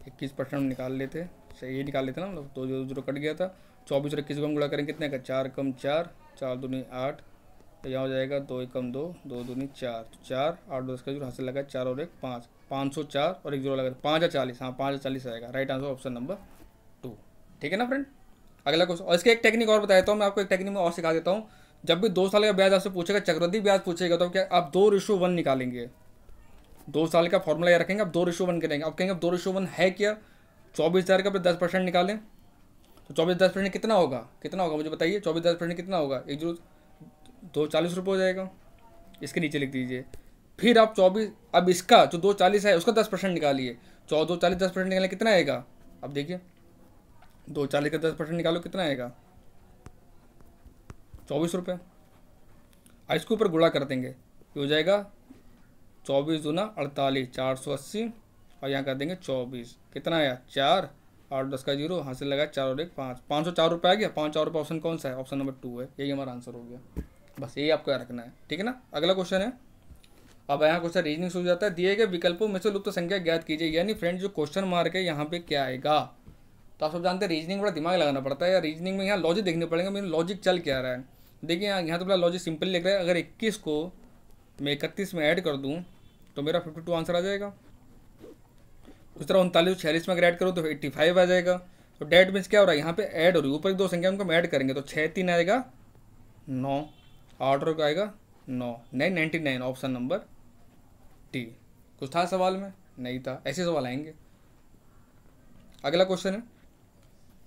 A: 21% निकाल लेते, सही ये निकाल लेते ना हम लोग, 2 0 0 कट गया था। 24 और 21 को हम गुणा करेंगे कितने का, 4 कम 4, 4 दूनी 8, तो यहाँ हो जाएगा 2 एकम 2, 2 दूनी 4, तो 4 8 10 का जो हासिल लगा 4 और 1 5, 504 और 1 0 लगा 5,040, हाँ 5,040 आएगा। राइट आंसर ऑप्शन नंबर 2, ठीक है ना फ्रेंड। अगला क्वेश्चन, और इसके एक टेक्निक और बताया हूँ मैं आपको, एक टेक्निक में और सिखा देता हूँ। जब भी 2 साल का ब्याज आपसे पूछेगा, चक्रवृद्धि ब्याज पूछेगा, तो क्या आप 2:1 निकालेंगे। 2 साल का फॉर्मूला ये रखेंगे, आप 2:1 करेंगे। आप कहेंगे 2:1 है क्या, 24,000 का 10% निकालें, तो 24 10% कितना होगा, कितना होगा मुझे बताइए, 24 10% कितना होगा, 1 0 2 40 रुपये हो जाएगा, इसके नीचे लिख दीजिए। फिर आप 24, अब इसका जो 240 है उसका 10% निकालिए, 14 40 10% निकालें कितना आएगा, अब देखिए 240 का 10% निकालो कितना आएगा, 24 रुपये। इसके ऊपर गुणा कर देंगे, ये हो जाएगा 24 दूना 48, 480, और यहाँ कर देंगे 24, कितना आया 4 8 10 का 0, हासिल लगा 4 और 1 5, 504 रुपये आ गया। 504 रुपये ऑप्शन कौन सा है, ऑप्शन नंबर 2 है, यही हमारा आंसर हो गया। बस यही आपको याद रखना है, ठीक है ना। अगला क्वेश्चन है, अब यहाँ क्वेश्चन रीजनिंग हो जाता है, दिए गए विकल्पों में से लुप्त संख्या ज्ञात कीजिए। यानी फ्रेंड जो क्वेश्चन मार्क है यहाँ पे क्या आएगा। तो आप सब जानते हैं रीजनिंग बड़ा दिमाग लगाना पड़ता है या रीजनिंग में यहाँ लॉजिक देखने पड़ेगा, मेरा लॉजिक चल क्या रहा है। देखिए यहाँ तो बड़ा लॉजिक सिंपल लिख रहा है, अगर 21 को मैं 31 में ऐड कर दूँ तो मेरा 52 आंसर आ जाएगा। उस तरह 39 46 में अगर ऐड करो तो 85 आ जाएगा। तो डेट मीन्स क्या हो रहा है, यहाँ पे ऐड हो रही है, ऊपर की दो संख्या उनको हम ऐड करेंगे तो 6 3 आएगा 9, 8 और आएगा 9, 99 ऑप्शन नंबर टी। कुछ था सवाल में? नहीं था, ऐसे सवाल आएंगे। अगला क्वेश्चन है,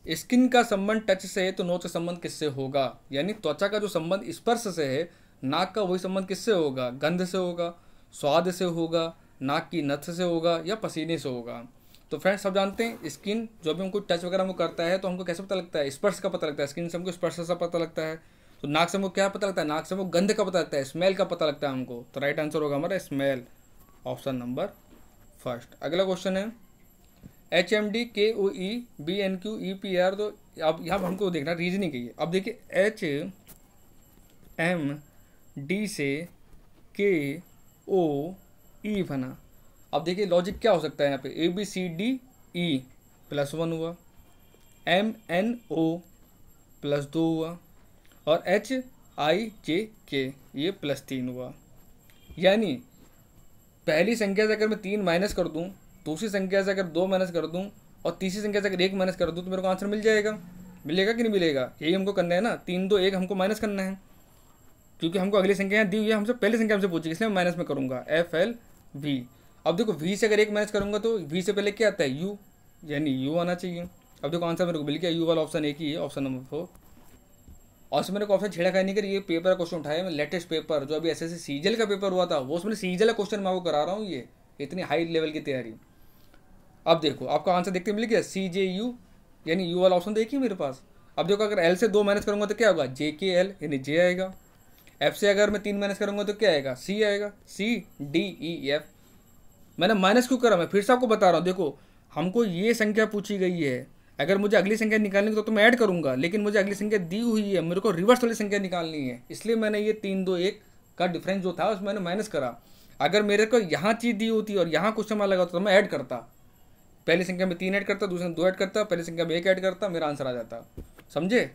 A: स्किन का संबंध टच से है तो नोच का संबंध किससे होगा। यानी त्वचा का जो संबंध स्पर्श से है, नाक का वही संबंध किससे होगा, गंध से होगा, स्वाद से होगा, नाक की नथ से होगा या पसीने से होगा। तो फ्रेंड्स सब जानते हैं स्किन जो भी हमको टच वगैरह हमको करता है तो हमको कैसे पता लगता है, स्पर्श का पता लगता है। स्किन से हमको स्पर्श से पता लगता है। तो नाक से हमको क्या पता लगता है, नाक से हमको गंध का पता लगता है, स्मेल का पता लगता है हमको। तो राइट आंसर होगा हमारा स्मेल, ऑप्शन नंबर फर्स्ट। अगला क्वेश्चन है, HMD KOE BNQ EPR। तो अब यहाँ हमको देखना रीजनिंग है ये। अब देखिए HMD से KOE बना। अब देखिए लॉजिक क्या हो सकता है यहाँ पे, ABCDE +1 हुआ, MNO +2 हुआ और HIJK ये +3 हुआ। यानी पहली संख्या से अगर मैं 3 माइनस कर दूं, दूसरी संख्या से अगर 2 माइनस कर दूं और तीसरी संख्या से अगर 1 माइनस कर दूं तो मेरे को आंसर मिल जाएगा। मिलेगा कि नहीं मिलेगा, यही हमको करना है ना। 3 2 1 हमको माइनस करना है, क्योंकि हमको अगली संख्या दी हुई है, हमसे पहली संख्या हमसे पूछी, इसलिए मैं माइनस में करूँगा FLV। अब देखो V से अगर 1 माइनस करूँगा तो V से पहले क्या आता है U, यानी U आना चाहिए। अब देखो आंसर मेरे को मिल गया, U वाला ऑप्शन एक ही है, ऑप्शन नंबर 4। और उसमें मेरे को ऑप्शन छेड़ा खाई नहीं कर, ये पेपर का क्वेश्चन उठाया मैं, लेटेस्ट पेपर जो अभी SSC सीजल का पेपर हुआ था वो, उसमें सीजल का क्वेश्चन मैं आपको करा रहा हूँ, ये इतनी हाई लेवल की तैयारी। अब देखो आपका आंसर देखते मिल गया CJU, यानी U वाला ऑप्शन देखिए मेरे पास। अब देखो अगर L से 2 माइनस करूँगा तो क्या होगा, JKL यानी J आएगा। F से अगर मैं 3 माइनस करूँगा तो क्या आएगा, C आएगा, CDEF। मैंने माइनस क्यों करा, मैं फिर से आपको बता रहा हूँ। देखो हमको ये संख्या पूछी गई है, अगर मुझे अगली संख्या निकालनी तो मैं ऐड करूँगा, लेकिन मुझे अगली संख्या दी हुई है, मेरे को रिवर्स वाली संख्या निकालनी है, इसलिए मैंने ये 3 2 1 का डिफरेंस जो था उसमें मैंने माइनस करा। अगर मेरे को यहाँ चीज़ दी होती और यहाँ क्वेश्चन मार्क लगा होता तो मैं ऐड करता, पहली संख्या में 3 ऐड करता, दूसरी में 2 ऐड करता, पहली संख्या में 1 ऐड करता, मेरा आंसर आ जाता। समझे।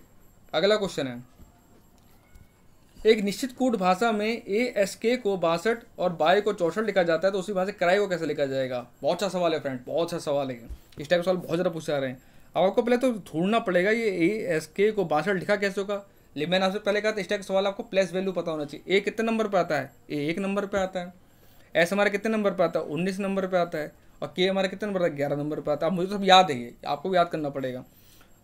A: अगला क्वेश्चन है, एक निश्चित कूट भाषा में ASK को 62 और बाय को 64 लिखा जाता है, तो उसी भाषा से कराई को कैसे लिखा जाएगा। बहुत अच्छा सवाल है फ्रेंड, बहुत अच्छा सवाल है। इस टाइप के सवाल बहुत ज़्यादा पूछे जा रहे हैं। अब आपको पहले तो ढूंढना पड़ेगा ये ASK को 62 लिखा कैसे होगा। लेकिन मैंने आपसे पहले कहा था इस टाइप के सवाल आपको प्लेस वैल्यू पता होना चाहिए। A कितने नंबर पर आता है, A 1 नंबर पर आता है, S हमारे कितने नंबर पर आता है, 19 नंबर पर आता है, और K हमारे कितने नंबर पर, 11 नंबर पर आता है। अब मुझे तो सब याद है, ये आपको भी याद करना पड़ेगा।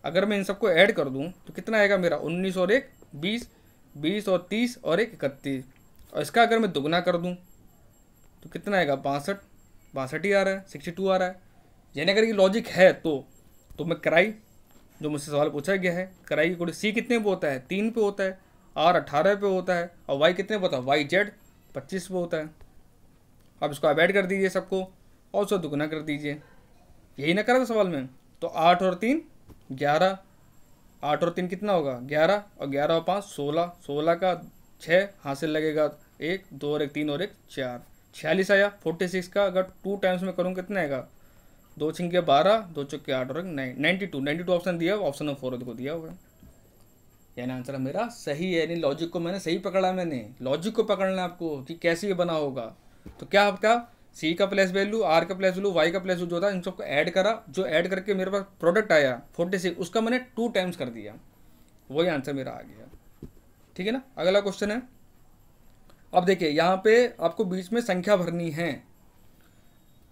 A: अगर मैं इन सबको ऐड कर दूँ तो कितना आएगा मेरा, 19 और 1 20, 20 और 30 और 1 31। और इसका अगर मैं दुगना कर दूं तो कितना आएगा, 62 ही आ रहा है, 62 आ रहा है। यानी अगर ये लॉजिक है तो मैं कराई जो मुझसे सवाल पूछा गया है, कराई की कोड C कितने पे होता है, 3 पे होता है, R 18 पे होता है, और Y कितने पे होता है, YZ 25 पे होता है। अब इसको आप ऐड कर दीजिए सबको और उसको दुगना कर दीजिए, यही ना करा था सवाल में। तो 8 और 3 11, 8 और 3 कितना होगा 11, और 11 और 5 16, 16 का 6 हासिल लगेगा, 1 2 और 1 3 और 1 4, 46 आया। 46 का अगर 2 टाइम्स में करूँ कितना आएगा, 2 छिंके 12, 2 चौके 8 और 92 ऑप्शन दिया, ऑप्शन नंबर 4 को दिया हुआ है। यानी आंसर मेरा सही है, यानी लॉजिक को मैंने सही पकड़ा। मैंने लॉजिक को पकड़ना है आपको कि कैसे ये बना होगा। तो क्या आपका C का प्लेस वैल्यू, R का प्लेस वैल्यू, Y का प्लेस वैल्यू जो था, इन सबको ऐड करा, जो ऐड करके मेरे पास प्रोडक्ट आया 46, उसका मैंने 2 टाइम्स कर दिया, वही आंसर मेरा आ गया। ठीक है ना। अगला क्वेश्चन है, अब देखिए यहाँ पे आपको बीच में संख्या भरनी है।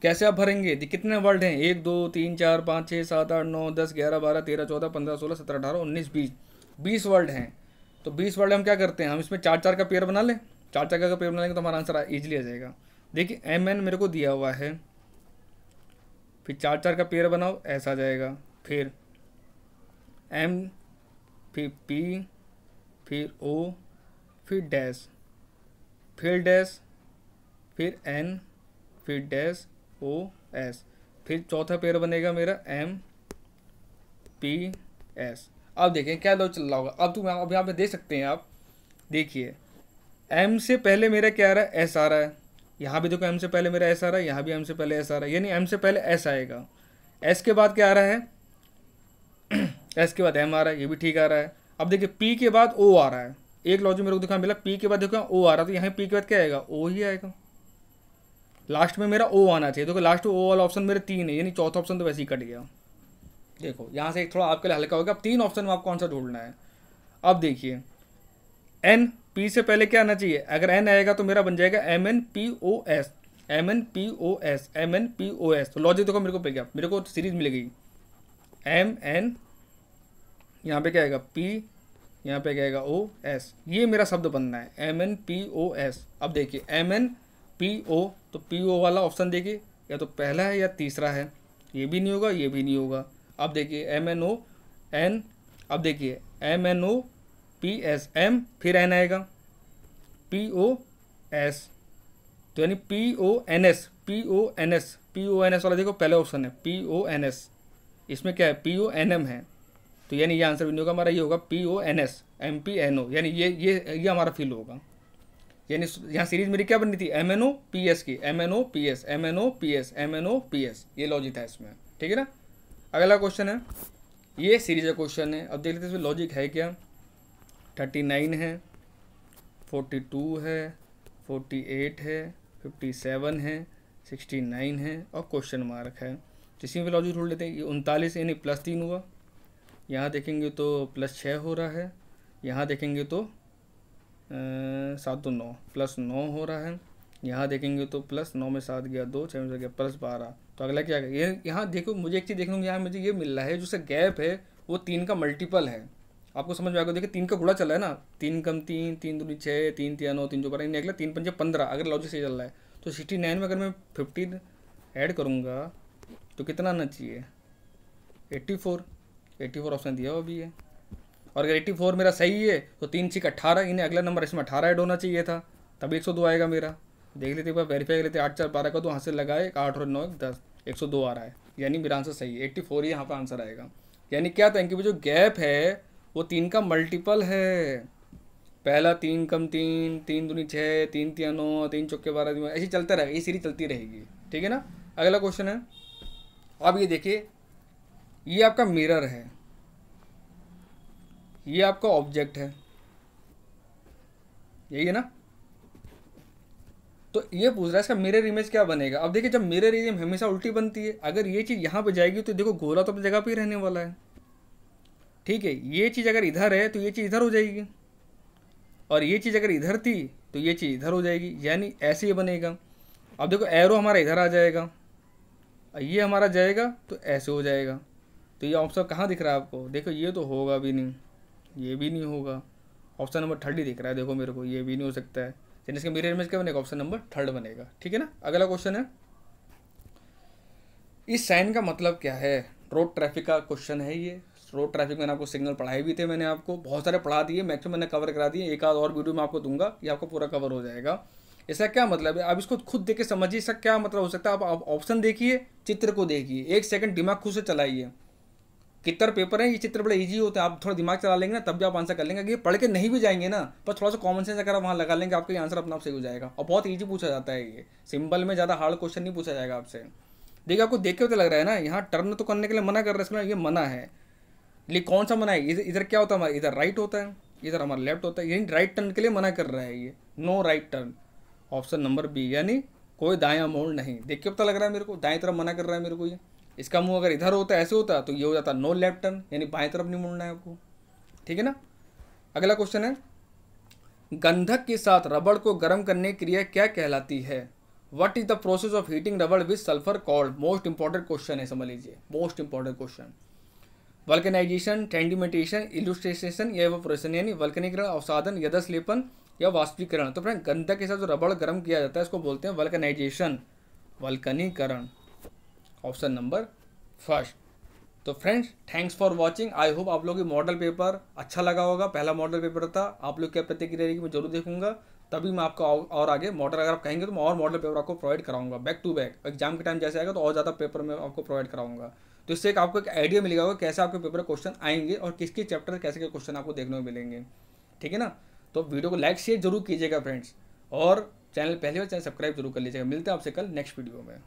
A: कैसे आप भरेंगे, कितने वर्ड हैं, 1 2 3 4 5 6 7 8 9 10 11 12 13 14 15 16 17 18 19 20 वर्ड हैं। तो 20 वर्ड हम क्या करते हैं, हम इसमें 4 4 का पेयर बना लें। 4 4 का पेयर बना लेंगे तो हमारा आंसर ईजिली आ जाएगा। देखिए MN मेरे को दिया हुआ है, फिर 4 4 का पेयर बनाओ, ऐसा आ जाएगा, फिर M, फिर P, फिर O, फिर डैश, फिर डैश, फिर N, फिर डैश OS, फिर चौथा पेयर बनेगा मेरा MPS। अब देखें क्या लो चल रहा होगा। अब यहाँ पे देख सकते हैं आप, देखिए M से पहले मेरा क्या आ रहा है, S आ रहा है, यहाँ भी देखो एम से पहले मेरा एस आ रहा है, यहाँ भी एम से पहले एस आ रहा है, यानी एम से पहले एस आएगा, एस के बाद क्या आ रहा है एस के बाद एम आ रहा है, ये भी ठीक आ रहा है। अब देखिए पी के बाद ओ आ रहा है, एक लॉजिक मेरे को दिखा मिला, पी के बाद देखो ओ आ रहा, तो यहाँ पी के बाद क्या आएगा, ओ ही आएगा, लास्ट में मेरा ओ आना चाहिए। देखो लास्ट में ओ वाला ऑप्शन मेरे 3 है, यानी चौथा ऑप्शन तो वैसे ही कट गया। देखो यहाँ से थोड़ा आपके लिए हल्का होगा, अब 3 ऑप्शन में आपको आंसर ढूंढना है। अब देखिए एन, पी से पहले क्या आना चाहिए, अगर एन आएगा तो मेरा बन जाएगा M N P O S, M N P O S, M N P O S. तो लॉजिक देखो मेरे को पे गया, मेरे को सीरीज मिल गई, एम एन, यहाँ पे क्या आएगा पी, यहाँ पे क्या आएगा ओ एस, ये मेरा शब्द बनना है M N P O S. अब देखिए एम एन पी ओ, तो पी ओ वाला ऑप्शन देखिए या तो पहला है या तीसरा है, ये भी नहीं होगा, ये भी नहीं होगा। अब देखिए एम एन ओ एन, अब देखिए M N O P S, M फिर एन आएगा, पी ओ एस, तो यानी P O N S, P O N S, P O N S वाला देखो पहले ऑप्शन है पी ओ एन एस, इसमें क्या है पी ओ एन एम है, तो यानी ये आंसर भी नहीं होगा हमारा, ये होगा P O N S M P N O, यानी ये हमारा फिल होगा। यानी यहाँ सीरीज मेरी क्या बननी थी, M N O P S की, M N O P S, M N O P S, M N O P S, ये लॉजिक था इसमें, ठीक है ना। अगला क्वेश्चन है, ये सीरीज का क्वेश्चन है, अब देख लेते हैं इसमें लॉजिक है क्या। 39 है, 42 है, 48 है, 57 है, 69 है और क्वेश्चन मार्क है। इसी में लॉजिक ढूंढ लेते हैं। ये 39 यानी +3 हुआ, यहाँ देखेंगे तो +6 हो रहा है, यहाँ देखेंगे तो 7 तो 9 +9 हो रहा है, यहाँ देखेंगे तो +9 में 7 गया 2, 6 में गया +12। तो अगला क्या है, ये यहाँ देखो मुझे एक चीज़ देखने को यहाँ मुझे ये मिल रहा है, जो से गैप है वो 3 का मल्टीपल है, आपको समझ में आएगा। देखिए 3 का गुणा चल रहा है ना, 3 कम 3, 3 दूनी 6, 3 तिया 9, 3 12, निकला 3 पंजे 15, अगर लॉजिक सही चल रहा है तो 69 में अगर मैं 15 ऐड करूँगा तो कितना आना चाहिए, 84 ऑप्शन दिया हुआ भी है। और अगर 84 मेरा सही है तो 3 6 18, इन्हें अगला नंबर इसमें 18 ऐड होना चाहिए था, तभी 102 आएगा मेरा। देख लेते एक बार वेरीफाई कर लेते, 8 4 12 का तो हाथ से लगाए, 8 और 9 10, 102 आ रहा है, यानी मेरा आंसर सही है, 84 ही यहाँ पर आंसर आएगा। यानी क्या था कि जो गैप है वो 3 का मल्टीपल है, पहला 3 कम 3, 3 दूनी 6, 3 तिया 9, 3 चौके 12, ऐसी चलता रहेगा, ये सीरीज चलती रहेगी, ठीक है ना। अगला क्वेश्चन है, अब ये देखिए ये आपका मिरर है, ये आपका ऑब्जेक्ट है, यही है ना। तो ये पूछ रहा है इसका मिरर इमेज क्या बनेगा। अब देखिए जब मिरर इमेज हमेशा उल्टी बनती है, अगर ये चीज़ यहाँ पे जाएगी तो देखो गोला तो अपनी जगह पे ही रहने वाला है, ठीक है। ये चीज़ अगर इधर है तो ये चीज़ इधर हो जाएगी, और ये चीज़ अगर इधर थी तो ये चीज़ इधर हो जाएगी, यानी ऐसे ये बनेगा। अब देखो एरो हमारा इधर आ जाएगा, ये हमारा जाएगा तो ऐसे हो जाएगा। तो ये ऑप्शन कहाँ दिख रहा है आपको, देखो ये तो होगा भी नहीं, ये भी नहीं होगा, ऑप्शन नंबर 3 ही दिख रहा है देखो मेरे को, ये भी नहीं हो सकता है, यानी इसका मिरर इमेज क्या बनेगा, ऑप्शन नंबर 3 बनेगा, ठीक है ना। अगला क्वेश्चन है, इस साइन का मतलब क्या है। रोड ट्रैफिक का क्वेश्चन है ये। रोड ट्रैफिक मैंने आपको सिग्नल पढ़ाए भी थे, मैंने आपको बहुत सारे पढ़ा दिए, मैक्सिमम मैंने कवर करा दिए, एक आध और वीडियो में आपको दूंगा, ये आपको पूरा कवर हो जाएगा। इसका क्या मतलब है, आप इसको खुद देख के समझिए इसका क्या मतलब हो सकता है। आप ऑप्शन देखिए, चित्र को देखिए, 1 सेकंड दिमाग खुद से चलाइए। कितना पेपर है, ये चित्र बड़े इजी होते हैं, आप थोड़ा दिमाग चला लेंगे ना तब भी आप आंसर कर लेंगे। ये पढ़ के नहीं भी जाएंगे ना, पर थोड़ा सा कॉमन सेंस अगर आप वहाँ लगा लेंगे आपका ये आंसर अपना आप सही हो जाएगा। और बहुत ईजी पूछा जाता है ये, सिंपल में ज़्यादा हार्ड क्वेश्चन नहीं पूछा जाएगा आपसे। देखिए आपको देख के तो लग रहा है ना, यहाँ टर्न तो करने के लिए मना कर रहा है, इसमें ये मना है, लेकिन कौन सा मना है, इधर क्या होता है हमारा, इधर राइट होता है, इधर हमारा लेफ्ट होता है, यानी राइट टर्न के लिए मना कर रहा है ये, no right turn, option number B, यानी कोई दायां मोड़ नहीं। देख के पता लग रहा है मेरे को दाएं तरफ मना कर रहा है मेरे को ये। इसका मुंह अगर इधर होता ऐसे होता तो ये हो जाता नो लेफ्ट टर्न, यानी बाएं तरफ नहीं मुड़ना है आपको, ठीक है ना। अगला क्वेश्चन है, गंधक के साथ रबड़ को गर्म करने की क्रिया क्या कहलाती है। What is the process of heating rubber with sulphur called. Most important question है, समझ लीजिए, most important question. Vulcanisation, sedimentation, illustration या एवापोरेशन, यानी वल्कनीकरण, अवसादन, यदस्लेपन या वाष्पीकरण। तो फ्रेंड गंधक के साथ जो रबड़ गर्म किया जाता है इसको बोलते हैं वल्कनाइजेशन, वल्कनीकरण, ऑप्शन नंबर 1। तो friends thanks for watching. I hope आप लोगों की मॉडल पेपर अच्छा लगा होगा। पहला मॉडल पेपर था, आप लोग क्या प्रतिक्रिया रहेगी मैं जरूर देखूंगा, तभी मैं आपको और आगे मॉडल अगर आप कहेंगे तो मैं और मॉडल पेपर आपको प्रोवाइड कराऊंगा बैक टू बैक। एग्जाम के टाइम जैसे आएगा तो और ज़्यादा पेपर मैं आपको प्रोवाइड कराऊंगा, तो इससे आपको एक आइडिया मिलेगा होगा कैसे आपके पेपर क्वेश्चन आएंगे और किसके चैप्टर कैसे के क्वेश्चन आपको देखने को मिलेंगे, ठीक है ना। तो वीडियो को लाइक शेयर जरूर कीजिएगा फ्रेंड्स, और चैनल पहले बार चैनल सब्सक्राइब जरूर कर लीजिएगा। मिलते हैं आपसे कल नेक्स्ट वीडियो में।